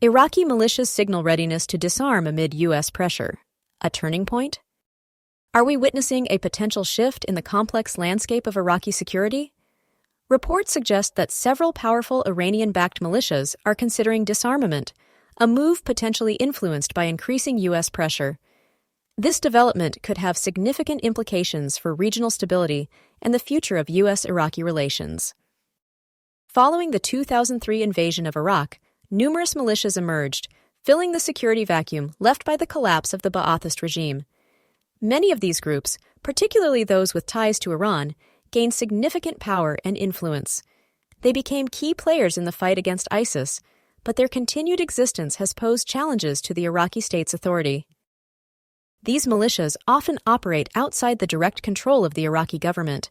Iraqi militias signal readiness to disarm amid U.S. pressure. A turning point? Are we witnessing a potential shift in the complex landscape of Iraqi security? Reports suggest that several powerful Iranian-backed militias are considering disarmament, a move potentially influenced by increasing U.S. pressure. This development could have significant implications for regional stability and the future of U.S.-Iraqi relations. Following the 2003 invasion of Iraq, numerous militias emerged, filling the security vacuum left by the collapse of the Ba'athist regime. Many of these groups, particularly those with ties to Iran, gained significant power and influence. They became key players in the fight against ISIS, but their continued existence has posed challenges to the Iraqi state's authority. These militias often operate outside the direct control of the Iraqi government.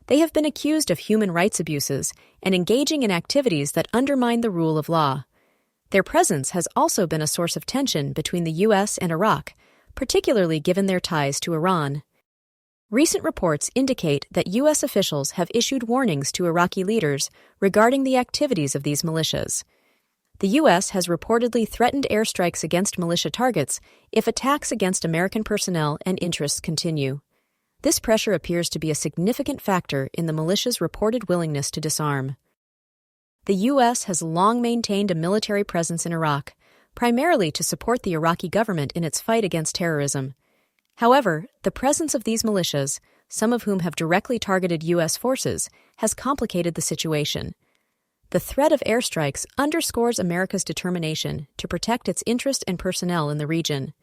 They have been accused of human rights abuses and engaging in activities that undermine the rule of law. Their presence has also been a source of tension between the U.S. and Iraq, particularly given their ties to Iran. Recent reports indicate that U.S. officials have issued warnings to Iraqi leaders regarding the activities of these militias. The U.S. has reportedly threatened airstrikes against militia targets if attacks against American personnel and interests continue. This pressure appears to be a significant factor in the militia's reported willingness to disarm. The U.S. has long maintained a military presence in Iraq, primarily to support the Iraqi government in its fight against terrorism. However, the presence of these militias, some of whom have directly targeted U.S. forces, has complicated the situation. The threat of airstrikes underscores America's determination to protect its interest and personnel in the region.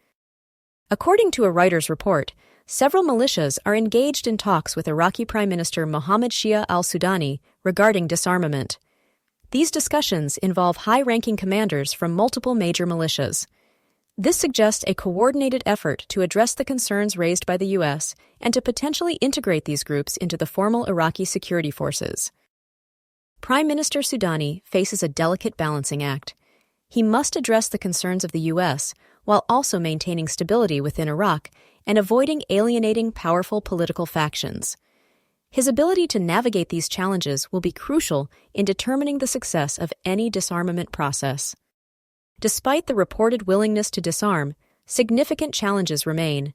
According to a Reuters report, several militias are engaged in talks with Iraqi Prime Minister Mohammed Shia al-Sudani regarding disarmament. These discussions involve high-ranking commanders from multiple major militias. This suggests a coordinated effort to address the concerns raised by the U.S. and to potentially integrate these groups into the formal Iraqi security forces. Prime Minister Sudani faces a delicate balancing act. He must address the concerns of the U.S. while also maintaining stability within Iraq and avoiding alienating powerful political factions. His ability to navigate these challenges will be crucial in determining the success of any disarmament process. Despite the reported willingness to disarm, significant challenges remain.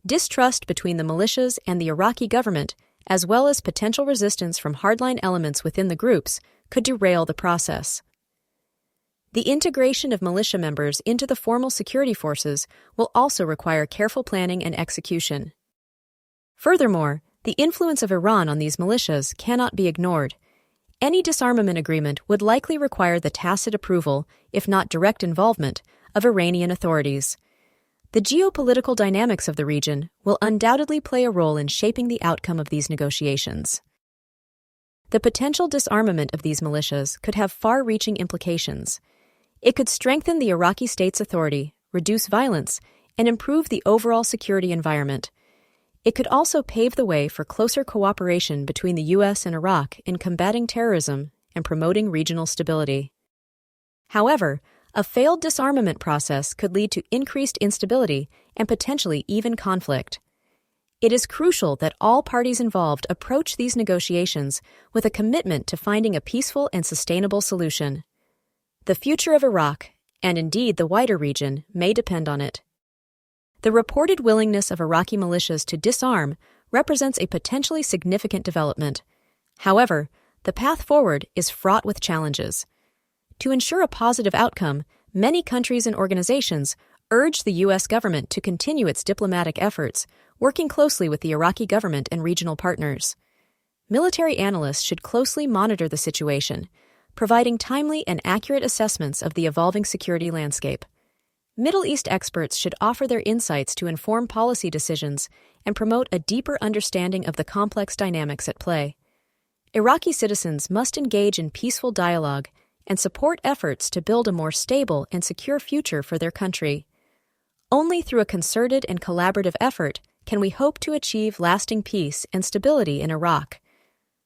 Distrust between the militias and the Iraqi government, as well as potential resistance from hardline elements within the groups, could derail the process. The integration of militia members into the formal security forces will also require careful planning and execution. Furthermore, the influence of Iran on these militias cannot be ignored. Any disarmament agreement would likely require the tacit approval, if not direct involvement, of Iranian authorities. The geopolitical dynamics of the region will undoubtedly play a role in shaping the outcome of these negotiations. The potential disarmament of these militias could have far-reaching implications. It could strengthen the Iraqi state's authority, reduce violence, and improve the overall security environment. It could also pave the way for closer cooperation between the U.S. and Iraq in combating terrorism and promoting regional stability. However, a failed disarmament process could lead to increased instability and potentially even conflict. It is crucial that all parties involved approach these negotiations with a commitment to finding a peaceful and sustainable solution. The future of Iraq, and indeed the wider region, may depend on it. The reported willingness of Iraqi militias to disarm represents a potentially significant development. However, the path forward is fraught with challenges. To ensure a positive outcome, many countries and organizations urge the U.S. government to continue its diplomatic efforts, working closely with the Iraqi government and regional partners. Military analysts should closely monitor the situation, providing timely and accurate assessments of the evolving security landscape. Middle East experts should offer their insights to inform policy decisions and promote a deeper understanding of the complex dynamics at play. Iraqi citizens must engage in peaceful dialogue and support efforts to build a more stable and secure future for their country. Only through a concerted and collaborative effort can we hope to achieve lasting peace and stability in Iraq.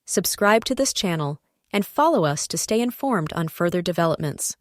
Subscribe to this channel and follow us to stay informed on further developments.